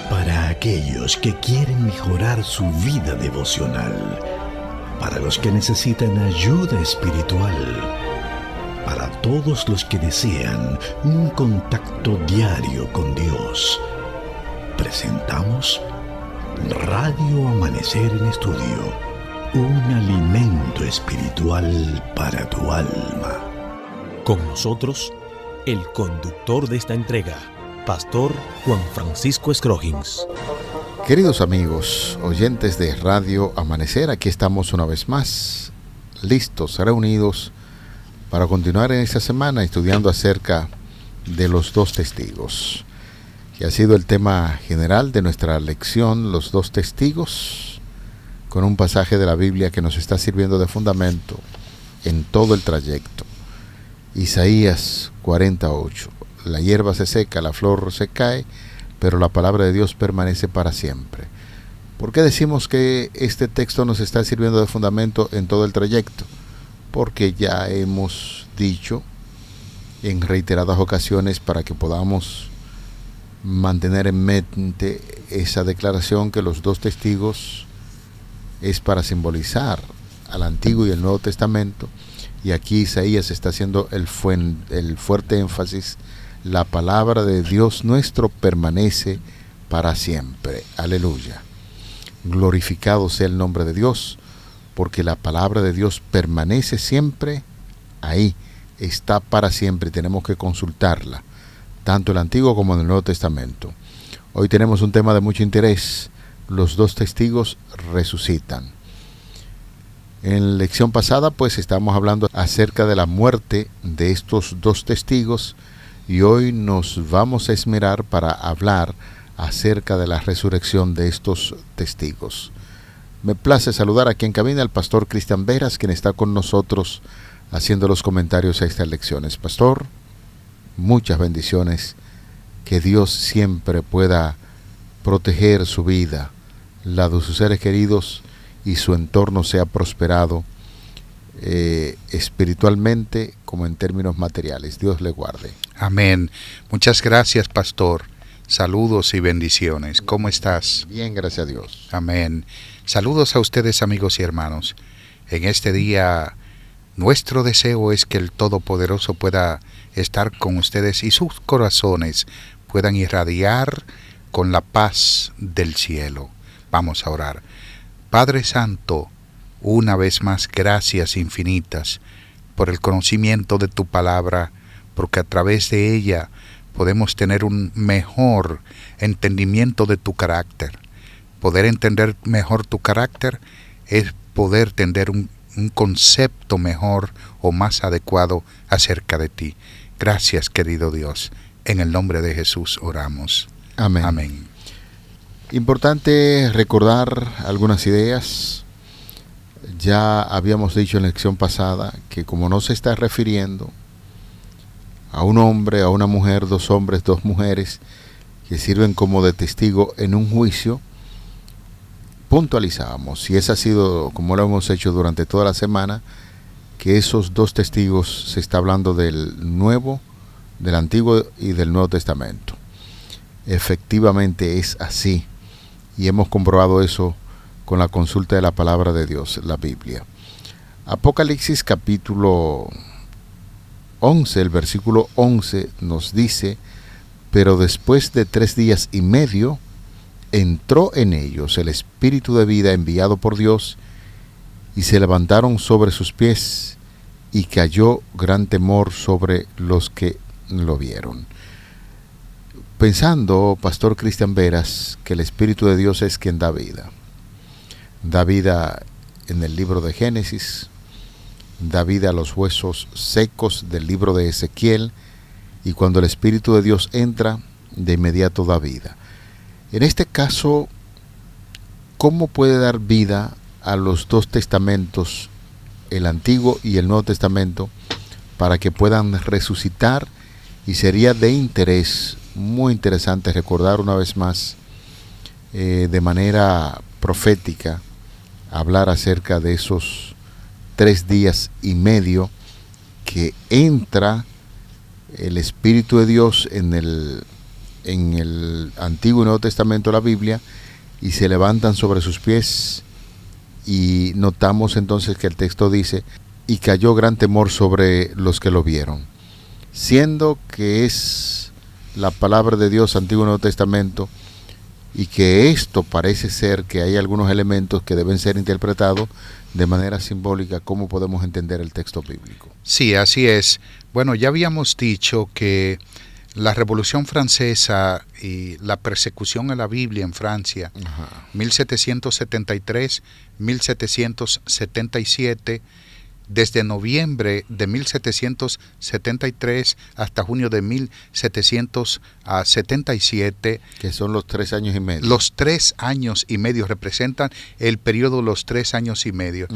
Para aquellos que quieren mejorar su vida devocional, para los que necesitan ayuda espiritual, para todos los que desean un contacto diario con Dios, presentamos Radio Amanecer en Estudio, un alimento espiritual para tu alma. Con nosotros, el conductor de esta entrega, Pastor Juan Francisco Scroggins. Queridos amigos, oyentes de Radio Amanecer, aquí estamos una vez más, listos, reunidos, para continuar en esta semana estudiando acerca de los dos testigos, que ha sido el tema general de nuestra lección, los dos testigos, con un pasaje de la Biblia que nos está sirviendo de fundamento en todo el trayecto. Isaías 48. La hierba se seca, la flor se cae, pero la palabra de Dios permanece para siempre. ¿Por qué decimos que este texto nos está sirviendo de fundamento en todo el trayecto? Porque ya hemos dicho en reiteradas ocasiones, para que podamos mantener en mente esa declaración, que los dos testigos es para simbolizar al Antiguo y el Nuevo Testamento, y aquí Isaías está haciendo el fuerte énfasis: la palabra de Dios nuestro permanece para siempre. Aleluya. Glorificado sea el nombre de Dios, porque la palabra de Dios permanece siempre ahí, está para siempre, y tenemos que consultarla, tanto el Antiguo como en el Nuevo Testamento. Hoy tenemos un tema de mucho interés: los dos testigos resucitan. En la lección pasada, pues, estábamos hablando acerca de la muerte de estos dos testigos, y hoy nos vamos a esmerar para hablar acerca de la resurrección de estos testigos. Me place saludar aquí en cabina al pastor Cristian Veras, quien está con nosotros haciendo los comentarios a estas lecciones. Pastor, muchas bendiciones, que Dios siempre pueda proteger su vida, la de sus seres queridos, y su entorno sea prosperado espiritualmente como en términos materiales. Dios le guarde. Amén. Muchas gracias, pastor. Saludos y bendiciones. ¿Cómo estás? Bien, gracias a Dios. Amén. Saludos a ustedes, amigos y hermanos. En este día, nuestro deseo es que el Todopoderoso pueda estar con ustedes y sus corazones puedan irradiar con la paz del cielo. Vamos a orar. Padre Santo, una vez más, gracias infinitas por el conocimiento de tu palabra, porque a través de ella podemos tener un mejor entendimiento de tu carácter. Poder entender mejor tu carácter es poder tener un concepto mejor o más adecuado acerca de ti. Gracias, querido Dios. En el nombre de Jesús oramos. Amén. Amén. Importante recordar algunas ideas. Ya habíamos dicho en la lección pasada que, como no se está refiriendo a un hombre, a una mujer, dos hombres, dos mujeres que sirven como de testigo en un juicio, puntualizábamos, y eso ha sido como lo hemos hecho durante toda la semana, que esos dos testigos se está hablando del Nuevo, del Antiguo y del Nuevo Testamento. Efectivamente es así, y hemos comprobado eso con la consulta de la palabra de Dios, la Biblia. Apocalipsis capítulo 11, el versículo 11 nos dice: pero después de 3 días y medio entró en ellos el Espíritu de vida enviado por Dios, y se levantaron sobre sus pies, y cayó gran temor sobre los que lo vieron. Pensando, pastor Cristian Veras, que el Espíritu de Dios es quien da vida. Da vida en el libro de Génesis, da vida a los huesos secos del libro de Ezequiel, y cuando el Espíritu de Dios entra, de inmediato da vida. En este caso, ¿cómo puede dar vida a los dos testamentos, el Antiguo y el Nuevo Testamento, para que puedan resucitar? Y sería de interés, muy interesante, recordar una vez más, de manera profética, hablar acerca de esos 3 días y medio que entra el Espíritu de Dios en el en el Antiguo y Nuevo Testamento de la Biblia y se levantan sobre sus pies, y notamos entonces que el texto dice: y cayó gran temor sobre los que lo vieron. Siendo que es la palabra de Dios, Antiguo y Nuevo Testamento, y que esto parece ser que hay algunos elementos que deben ser interpretados de manera simbólica, ¿cómo podemos entender el texto bíblico? Sí, así es. Bueno, ya habíamos dicho que la Revolución Francesa y la persecución a la Biblia en Francia, 1773-1777, desde noviembre de 1773 hasta junio de 1777. Que son los 3 años y medio. Los 3 años y medio representan el periodo de los 3 años y medio.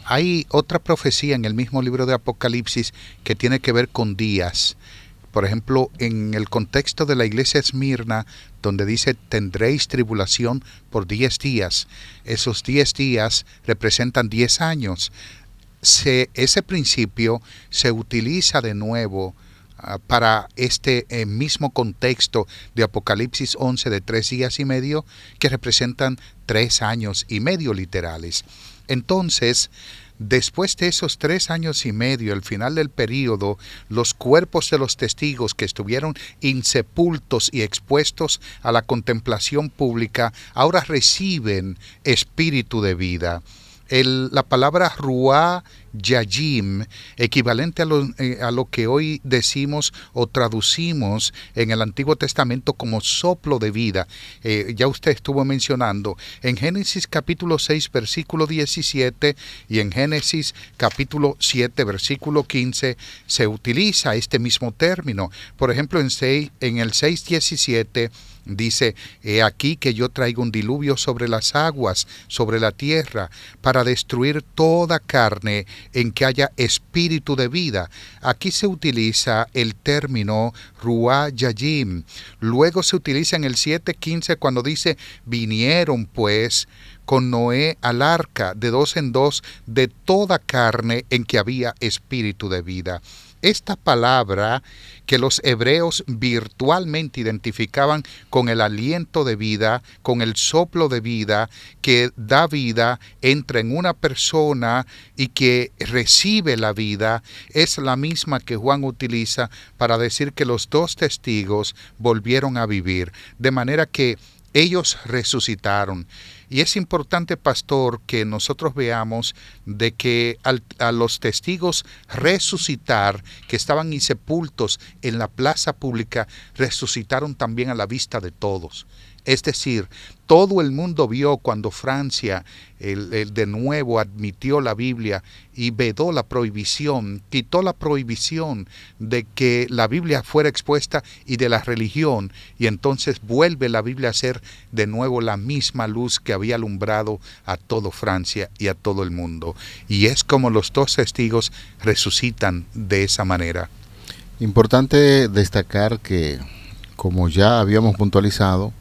Hay otra profecía en el mismo libro de Apocalipsis que tiene que ver con días. Por ejemplo, en el contexto de la iglesia Esmirna, donde dice: tendréis tribulación por 10 días. Esos 10 días representan 10 años. Ese principio se utiliza de nuevo para este mismo contexto de Apocalipsis 11 de 3 días y medio, que representan 3 años y medio literales. Entonces, después de esos 3 años y medio, al final del período, los cuerpos de los testigos que estuvieron insepultos y expuestos a la contemplación pública, ahora reciben espíritu de vida. La palabra Ruah Yayim, equivalente a lo que hoy decimos o traducimos en el Antiguo Testamento como soplo de vida. Ya usted estuvo mencionando en Génesis capítulo 6 versículo 17 y en Génesis capítulo 7 versículo 15 se utiliza este mismo término. Por ejemplo, en el 6:17 dice: he aquí que yo traigo un diluvio sobre las aguas, sobre la tierra, para destruir toda carne en que haya espíritu de vida. Aquí se utiliza el término Ruah Yayim. Luego se utiliza en el 7:15 cuando dice: vinieron pues con Noé al arca de 2 en 2 de toda carne en que había espíritu de vida. Esta palabra que los hebreos virtualmente identificaban con el aliento de vida, con el soplo de vida que da vida, entra en una persona y que recibe la vida, es la misma que Juan utiliza para decir que los 2 testigos volvieron a vivir, de manera que ellos resucitaron. Y es importante, pastor, que nosotros veamos de que a los testigos resucitar, que estaban insepultos en la plaza pública, resucitaron también a la vista de todos. Es decir, todo el mundo vio cuando Francia de nuevo admitió la Biblia y vedó la prohibición, quitó la prohibición de que la Biblia fuera expuesta y de la religión, y entonces vuelve la Biblia a ser de nuevo la misma luz que había alumbrado a todo Francia y a todo el mundo. Y es como los 2 testigos resucitan de esa manera. Importante destacar que, como ya habíamos puntualizado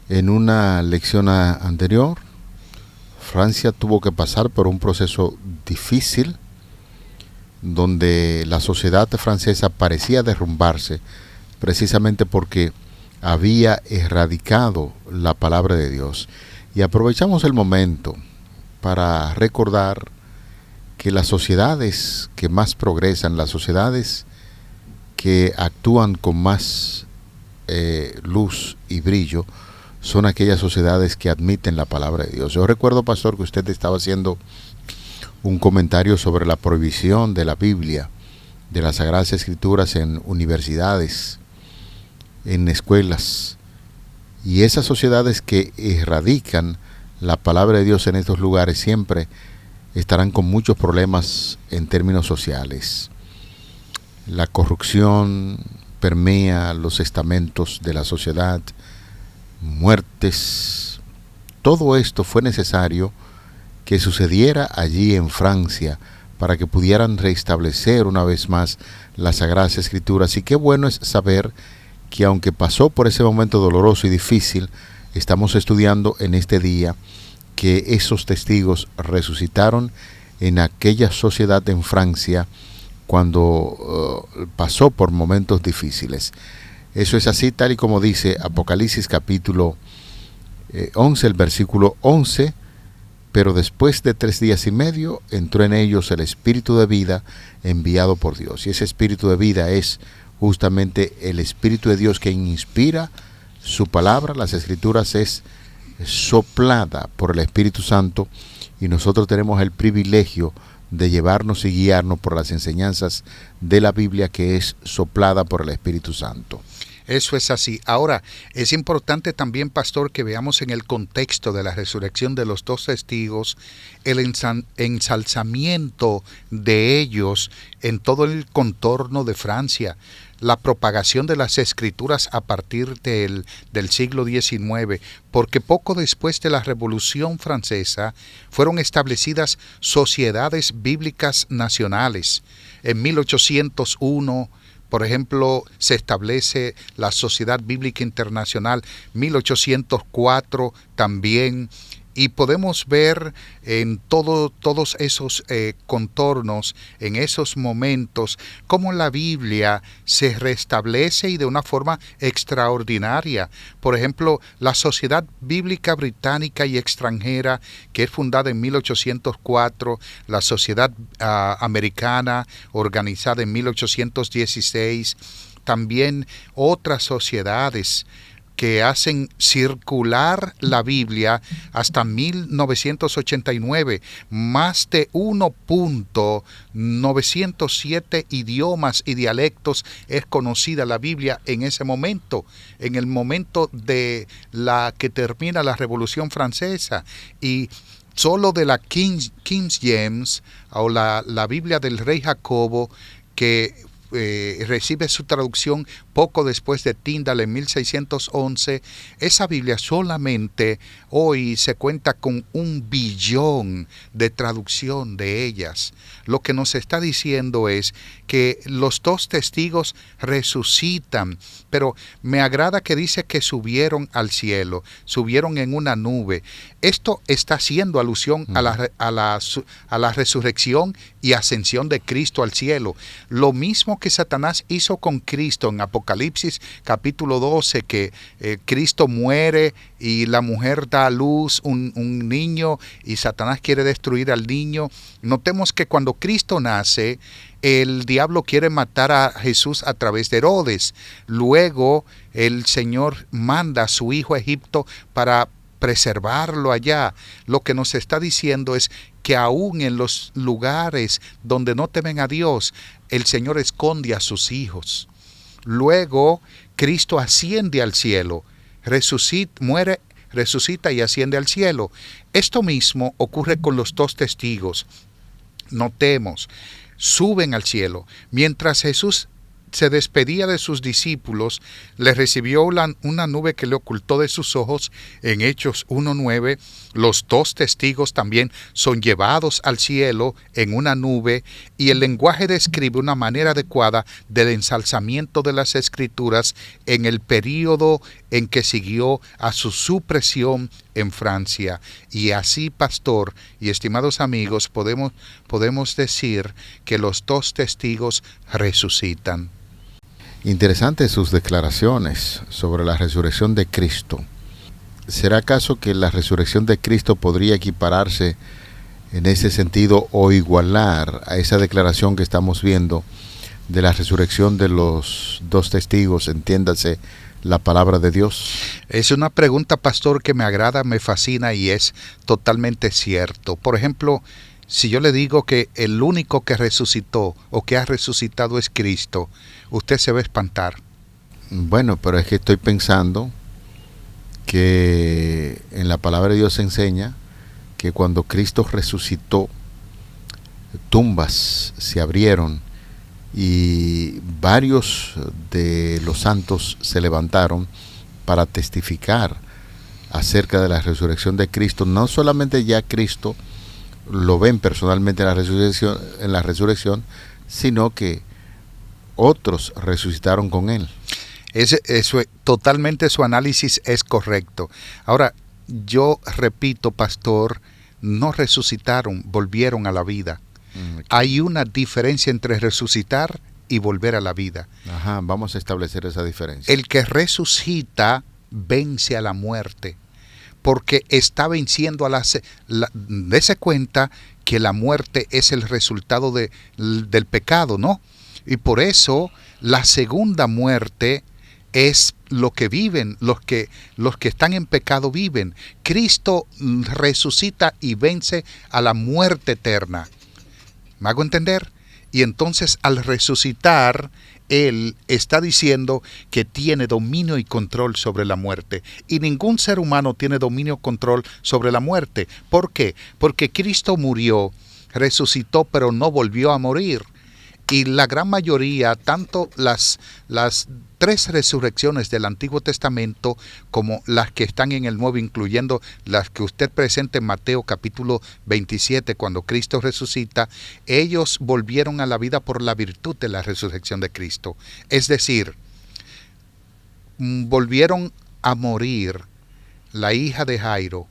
en una lección anterior, Francia tuvo que pasar por un proceso difícil donde la sociedad francesa parecía derrumbarse precisamente porque había erradicado la palabra de Dios. Y aprovechamos el momento para recordar que las sociedades que más progresan, las sociedades que actúan con más luz y brillo, son aquellas sociedades que admiten la palabra de Dios. Yo recuerdo, pastor, que usted estaba haciendo un comentario sobre la prohibición de la Biblia, de las Sagradas Escrituras en universidades, en escuelas. Y esas sociedades que erradican la palabra de Dios en estos lugares siempre estarán con muchos problemas en términos sociales. La corrupción permea los estamentos de la sociedad, muertes. Todo esto fue necesario que sucediera allí en Francia para que pudieran restablecer una vez más las Sagradas Escrituras. Y qué bueno es saber que aunque pasó por ese momento doloroso y difícil, estamos estudiando en este día que esos testigos resucitaron en aquella sociedad en Francia cuando pasó por momentos difíciles. Eso es así, tal y como dice Apocalipsis capítulo 11, el versículo 11. Pero después de 3 días y medio entró en ellos el Espíritu de vida enviado por Dios. Y ese Espíritu de vida es justamente el Espíritu de Dios que inspira su palabra. Las Escrituras es soplada por el Espíritu Santo y nosotros tenemos el privilegio de llevarnos y guiarnos por las enseñanzas de la Biblia, que es soplada por el Espíritu Santo. Eso es así. Ahora, es importante también, pastor, que veamos en el contexto de la resurrección de los 2 testigos, el ensalzamiento de ellos en todo el contorno de Francia, la propagación de las Escrituras a partir del siglo XIX, porque poco después de la Revolución Francesa fueron establecidas sociedades bíblicas nacionales. En 1801, por ejemplo, se establece la Sociedad Bíblica Internacional, 1804 también, y podemos ver en todos esos contornos, en esos momentos, cómo la Biblia se restablece y de una forma extraordinaria. Por ejemplo, la Sociedad Bíblica Británica y Extranjera, que es fundada en 1804, la Sociedad Americana, organizada en 1816, también otras sociedades que hacen circular la Biblia hasta 1989, más de 1.907 idiomas y dialectos es conocida la Biblia en ese momento, en el momento de la que termina la Revolución Francesa. Y solo de la King James, o la Biblia del Rey Jacobo, que recibe su traducción poco después de Tyndale en 1611, esa Biblia solamente hoy se cuenta con 1 billón de traducción de ellas. Lo que nos está diciendo es que los 2 testigos resucitan, pero me agrada que dice que subieron al cielo, subieron en una nube. Esto está haciendo alusión a la resurrección y ascensión de Cristo al cielo. Lo mismo que Satanás hizo con Cristo en Apocalipsis capítulo 12, que Cristo muere y la mujer da a luz un niño y Satanás quiere destruir al niño. Notemos que cuando Cristo nace, el diablo quiere matar a Jesús a través de Herodes. Luego el Señor manda a su hijo a Egipto para preservarlo allá. Lo que nos está diciendo es que aún en los lugares donde no temen a Dios, el Señor esconde a sus hijos. Luego Cristo asciende al cielo, muere, resucita y asciende al cielo. Esto mismo ocurre con los 2 testigos. Notemos, suben al cielo. Mientras Jesús se despedía de sus discípulos, le recibió una nube que le ocultó de sus ojos. En Hechos 1:9, los 2 testigos también son llevados al cielo en una nube, y el lenguaje describe una manera adecuada del ensalzamiento de las Escrituras en el período en que siguió a su supresión en Francia. Y así, pastor y estimados amigos, podemos decir que los 2 testigos resucitan. Interesantes sus declaraciones sobre la resurrección de Cristo. ¿Será acaso que la resurrección de Cristo podría equipararse en ese sentido o igualar a esa declaración que estamos viendo de la resurrección de los 2 testigos, entiéndase, la palabra de Dios? Es una pregunta, pastor, que me agrada, me fascina y es totalmente cierto. Por ejemplo, si yo le digo que el único que resucitó o que ha resucitado es Cristo, usted se va a espantar. Bueno, pero es que estoy pensando que en la palabra de Dios se enseña que cuando Cristo resucitó, tumbas se abrieron y varios de los santos se levantaron para testificar acerca de la resurrección de Cristo. No solamente ya Cristo lo ven personalmente en la resurrección, sino que otros resucitaron con él. Totalmente su análisis es correcto. Ahora, yo repito, pastor, no resucitaron, volvieron a la vida. Hay una diferencia entre resucitar y volver a la vida. Ajá, vamos a establecer esa diferencia. El que resucita vence a la muerte, porque está venciendo dése cuenta que la muerte es el resultado del pecado, ¿no? Y por eso la segunda muerte es lo que viven, los que están en pecado viven. Cristo resucita y vence a la muerte eterna. ¿Me hago entender? Y entonces al resucitar, Él está diciendo que tiene dominio y control sobre la muerte. Y ningún ser humano tiene dominio y control sobre la muerte. ¿Por qué? Porque Cristo murió, resucitó, pero no volvió a morir. Y la gran mayoría, tanto las 3 resurrecciones del Antiguo Testamento como las que están en el Nuevo, incluyendo las que usted presenta en Mateo capítulo 27, cuando Cristo resucita, ellos volvieron a la vida por la virtud de la resurrección de Cristo. Es decir, volvieron a morir la hija de Jairo,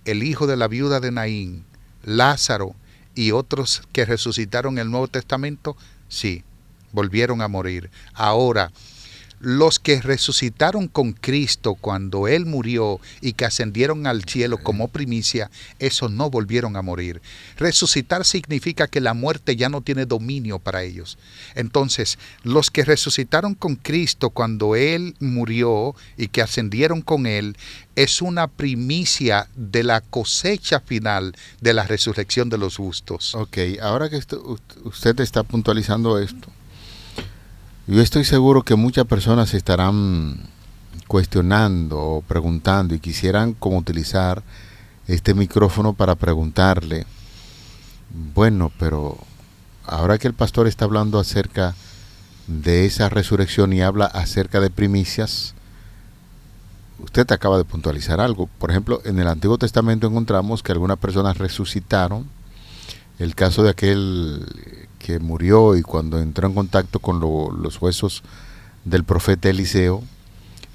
el hijo de la viuda de Naín, Lázaro, y otros que resucitaron en el Nuevo Testamento, sí, volvieron a morir. Ahora, los que resucitaron con Cristo cuando Él murió y que ascendieron al cielo como primicia, esos no volvieron a morir. Resucitar significa que la muerte ya no tiene dominio para ellos. Entonces, los que resucitaron con Cristo cuando Él murió y que ascendieron con Él, es una primicia de la cosecha final de la resurrección de los justos. Ok, ahora que usted está puntualizando esto, yo estoy seguro que muchas personas se estarán cuestionando o preguntando y quisieran como utilizar este micrófono para preguntarle, bueno, pero ahora que el pastor está hablando acerca de esa resurrección y habla acerca de primicias, usted acaba de puntualizar algo. Por ejemplo, en el Antiguo Testamento encontramos que algunas personas resucitaron. El caso de aquel que murió y cuando entró en contacto con los huesos del profeta Eliseo,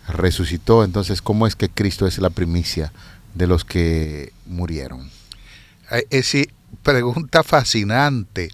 resucitó. Entonces, ¿cómo es que Cristo es la primicia de los que murieron? Sí, pregunta fascinante.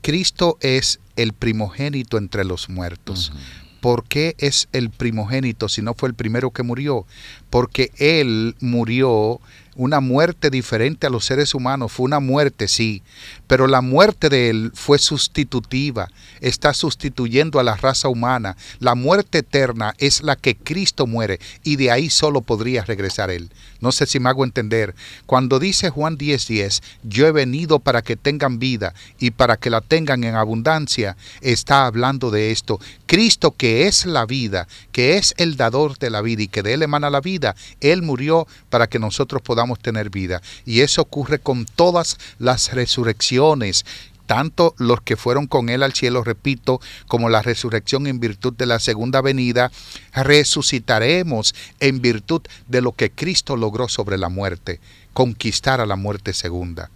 Cristo es el primogénito entre los muertos. Uh-huh. ¿Por qué es el primogénito si no fue el primero que murió? Porque Él murió una muerte diferente a los seres humanos. Fue una muerte, sí, pero la muerte de Él fue sustitutiva. Está sustituyendo a la raza humana. La muerte eterna es la que Cristo muere y de ahí solo podría regresar Él. No sé si me hago entender. Cuando dice Juan 10:10, yo he venido para que tengan vida y para que la tengan en abundancia, está hablando de esto. Cristo, que es la vida, que es el dador de la vida y que de Él emana la vida, Él murió para que nosotros podamos tener vida. Y eso ocurre con todas las resurrecciones, tanto los que fueron con Él al cielo, repito, como la resurrección en virtud de la segunda venida. Resucitaremos en virtud de lo que Cristo logró sobre la muerte, conquistar a la muerte segunda.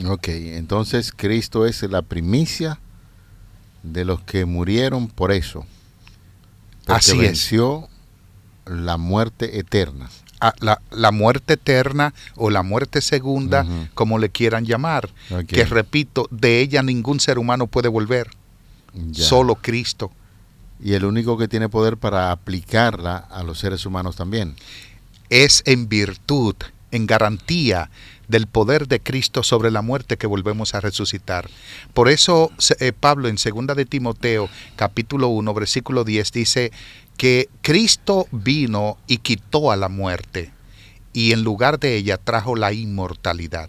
Ok, entonces Cristo es la primicia de los que murieron por eso. Así venció la muerte eterna. La muerte eterna o la muerte segunda, uh-huh, como le quieran llamar, okay, que repito, de ella ningún ser humano puede volver, ya, solo Cristo. Y el único que tiene poder para aplicarla a los seres humanos también. Es en virtud, en garantía del poder de Cristo sobre la muerte que volvemos a resucitar. Por eso Pablo en 2 de Timoteo, capítulo 1, versículo 10, dice que Cristo vino y quitó a la muerte y en lugar de ella trajo la inmortalidad.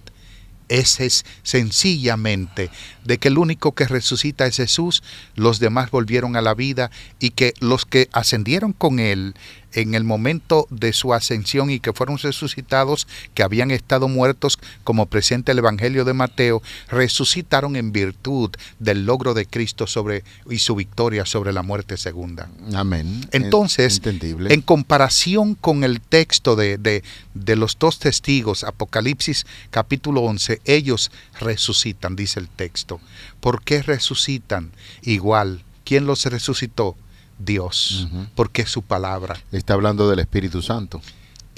Ese es sencillamente de que el único que resucita es Jesús, los demás volvieron a la vida y que los que ascendieron con Él en el momento de su ascensión y que fueron resucitados, que habían estado muertos, como presenta el Evangelio de Mateo, resucitaron en virtud del logro de Cristo y su victoria sobre la muerte segunda. Amén. Entonces, en comparación con el texto de los dos testigos, Apocalipsis capítulo 11, ellos resucitan, dice el texto. ¿Por qué resucitan? Igual, ¿quién los resucitó? Dios, uh-huh, porque es su palabra. Está hablando del Espíritu Santo.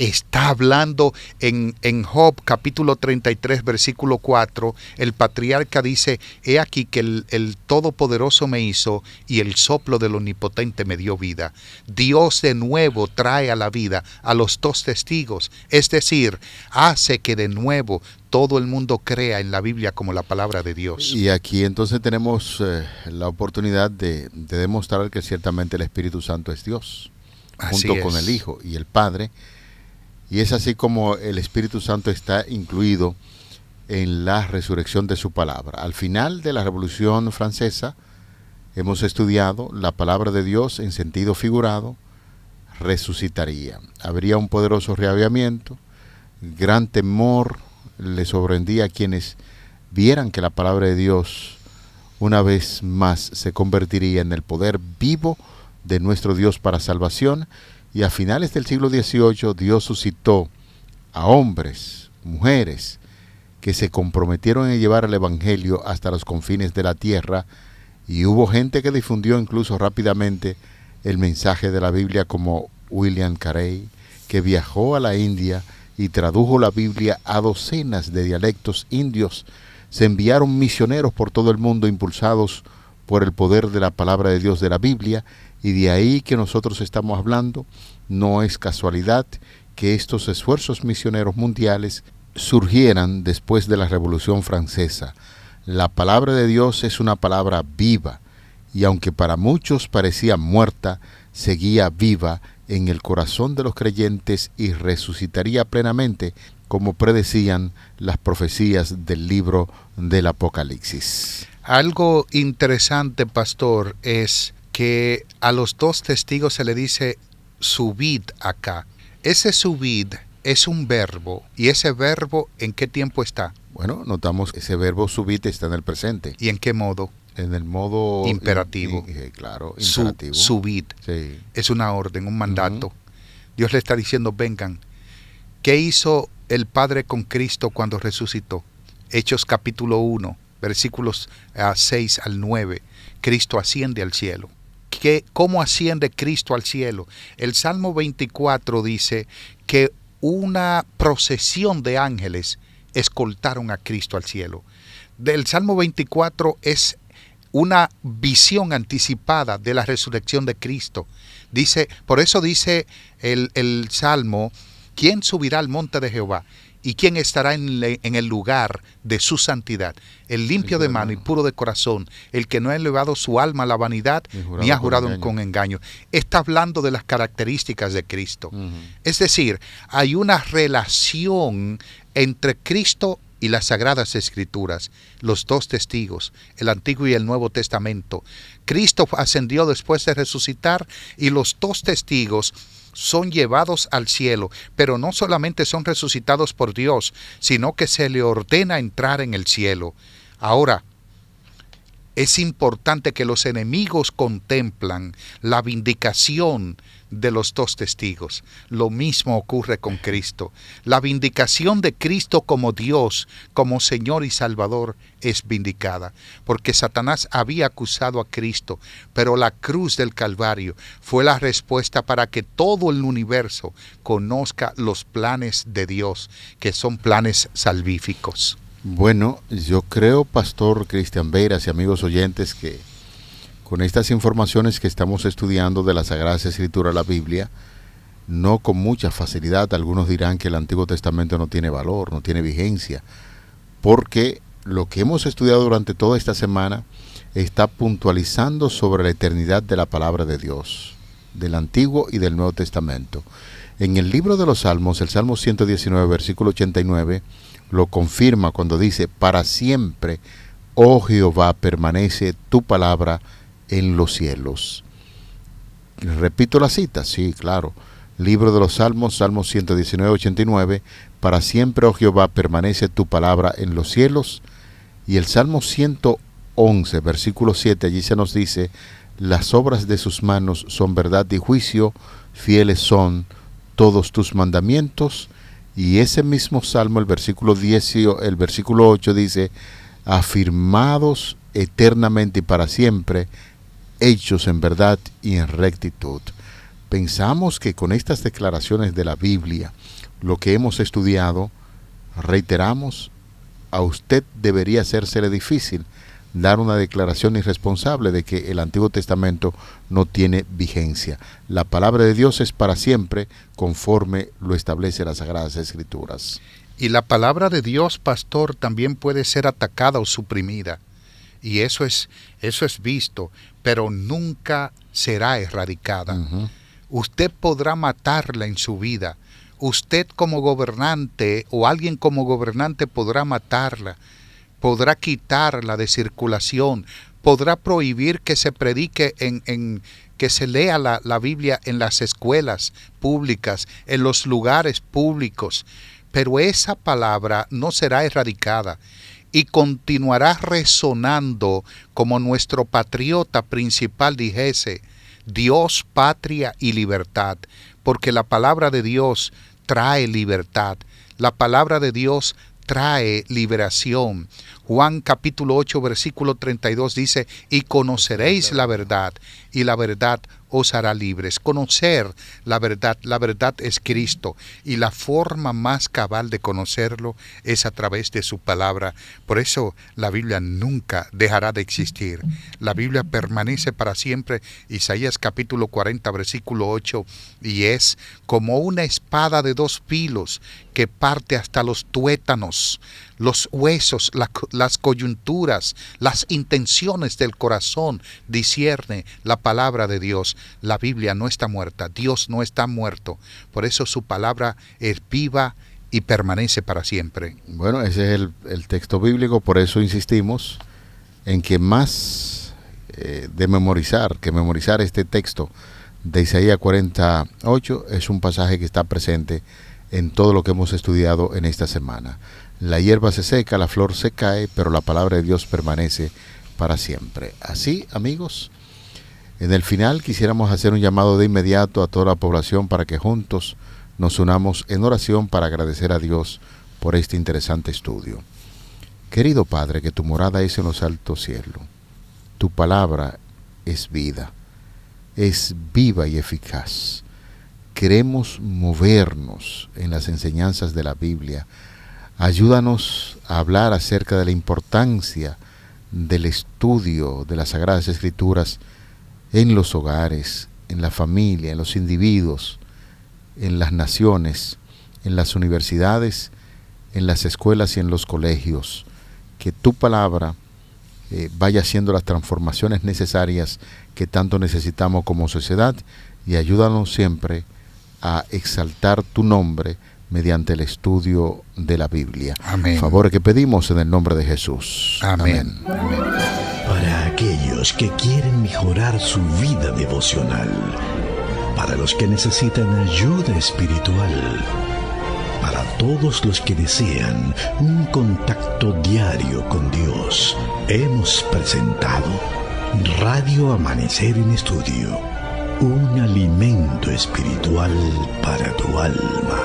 está hablando en Job capítulo 33 versículo 4, el patriarca dice: he aquí que el Todopoderoso me hizo y el soplo del Omnipotente me dio vida. Dios de nuevo trae a la vida a los dos testigos, es decir, hace que de nuevo todo el mundo crea en la Biblia como la palabra de Dios. Y aquí entonces tenemos la oportunidad de demostrar que ciertamente el Espíritu Santo es Dios, junto con el Hijo y el Padre. Y es así como el Espíritu Santo está incluido en la resurrección de su palabra. Al final de la Revolución Francesa hemos estudiado la palabra de Dios en sentido figurado, resucitaría. Habría un poderoso reavivamiento, gran temor le sobrevendía a quienes vieran que la palabra de Dios una vez más se convertiría en el poder vivo de nuestro Dios para salvación. Y a finales del siglo XVIII Dios suscitó a hombres, mujeres, que se comprometieron a llevar el Evangelio hasta los confines de la tierra, y hubo gente que difundió incluso rápidamente el mensaje de la Biblia, como William Carey, que viajó a la India y tradujo la Biblia a docenas de dialectos indios. Se enviaron misioneros por todo el mundo impulsados por el poder de la palabra de Dios de la Biblia, y de ahí que nosotros estamos hablando. No es casualidad que estos esfuerzos misioneros mundiales surgieran después de la Revolución Francesa. La palabra de Dios es una palabra viva, y aunque para muchos parecía muerta, seguía viva en el corazón de los creyentes y resucitaría plenamente, como predecían las profecías del libro del Apocalipsis. Algo interesante, pastor, es que a los dos testigos se le dice subid acá. Ese subid es un verbo, y ese verbo, ¿en qué tiempo está? Bueno, notamos que ese verbo subid está en el presente. ¿Y en qué modo? En el modo imperativo. Claro, imperativo. Subid. Sí. Es una orden, un mandato. Dios le está diciendo: vengan. ¿Qué hizo el Padre con Cristo cuando resucitó? Hechos capítulo 1, versículos 6 al 9. Cristo asciende al cielo. ¿Cómo asciende Cristo al cielo? El Salmo 24 dice que una procesión de ángeles escoltaron a Cristo al cielo. El Salmo 24 es una visión anticipada de la resurrección de Cristo. Dice, por eso dice el Salmo: ¿quién subirá al monte de Jehová? ¿Y quién estará en el lugar de su santidad? El limpio de mano y puro de corazón, el que no ha elevado su alma a la vanidad, ni ha jurado con engaño. Está hablando de las características de Cristo. Es decir, hay una relación entre Cristo y las Sagradas Escrituras, los dos testigos, el Antiguo y el Nuevo Testamento. Cristo ascendió después de resucitar, y los dos testigos son llevados al cielo, pero no solamente son resucitados por Dios, sino que se le ordena entrar en el cielo. Ahora, es importante que los enemigos contemplan la vindicación de los dos testigos. Lo mismo ocurre con Cristo. La vindicación de Cristo como Dios, como Señor y Salvador, es vindicada, porque Satanás había acusado a Cristo, pero la cruz del Calvario fue la respuesta para que todo el universo conozca los planes de Dios, que son planes salvíficos. Bueno, yo creo, Pastor Cristian Beiras y amigos oyentes, que con estas informaciones que estamos estudiando de la Sagrada Escritura, la Biblia, no con mucha facilidad, algunos dirán que el Antiguo Testamento no tiene valor, no tiene vigencia, porque lo que hemos estudiado durante toda esta semana está puntualizando sobre la eternidad de la palabra de Dios, del Antiguo y del Nuevo Testamento. En el libro de los Salmos, el Salmo 119, versículo 89, lo confirma cuando dice: para siempre, oh Jehová, permanece tu palabra en los cielos. Repito la cita, sí, claro. Libro de los Salmos, Salmos 119, 89, para siempre, oh Jehová, permanece tu palabra en los cielos. Y el Salmo 111, versículo 7, allí se nos dice: las obras de sus manos son verdad y juicio, fieles son todos tus mandamientos. Y ese mismo Salmo, el versículo 8 dice: afirmados eternamente y para siempre, hechos en verdad y en rectitud. pensamos que con estas declaraciones de la Biblia, lo que hemos estudiado, reiteramos, a usted debería hacérsele difícil dar una declaración irresponsable de que el Antiguo Testamento no tiene vigencia. La palabra de Dios es para siempre, conforme lo establece las Sagradas Escrituras. Y la palabra de Dios, pastor, también puede ser atacada o suprimida. Y eso es visto, pero nunca será erradicada. Uh-huh. Usted podrá matarla en su vida. Usted como gobernante o alguien como gobernante podrá matarla. Podrá quitarla de circulación, podrá prohibir que se predique que se lea la Biblia en las escuelas públicas, en los lugares públicos, pero esa palabra no será erradicada y continuará resonando como nuestro patriota principal dijese: Dios, patria y libertad, porque la palabra de Dios trae libertad, la palabra de Dios trae liberación. Juan capítulo 8 versículo 32 dice: y conoceréis la verdad, y la verdad os hará libres. Conocer la verdad es Cristo, y la forma más cabal de conocerlo es a través de su palabra. Por eso la Biblia nunca dejará de existir. La Biblia permanece para siempre. Isaías capítulo 40 versículo 8, y es como una espada de dos filos que parte hasta los tuétanos, los huesos, las coyunturas, las intenciones del corazón, discierne la palabra de Dios. La Biblia no está muerta, Dios no está muerto, por eso su palabra es viva y permanece para siempre. Bueno, ese es el texto bíblico, por eso insistimos en que más que memorizar este texto de Isaías 48 es un pasaje que está presente en todo lo que hemos estudiado en esta semana. La hierba se seca, la flor se cae, pero la palabra de Dios permanece para siempre. Así, amigos, en el final quisiéramos hacer un llamado de inmediato a toda la población para que juntos nos unamos en oración para agradecer a Dios por este interesante estudio. Querido Padre, que tu morada es en los altos cielos. Tu palabra es vida, es viva y eficaz. Queremos movernos en las enseñanzas de la Biblia. Ayúdanos a hablar acerca de la importancia del estudio de las Sagradas Escrituras en los hogares, en la familia, en los individuos, en las naciones, en las universidades, en las escuelas y en los colegios. Que tu palabra vaya haciendo las transformaciones necesarias que tanto necesitamos como sociedad, y ayúdanos siempre a exaltar tu nombre mediante el estudio de la Biblia. Amén. Favores que pedimos en el nombre de Jesús. Amén. Amén. Para aquellos que quieren mejorar su vida devocional, para los que necesitan ayuda espiritual, para todos los que desean un contacto diario con Dios, hemos presentado Radio Amanecer en Estudio, un alimento espiritual para tu alma.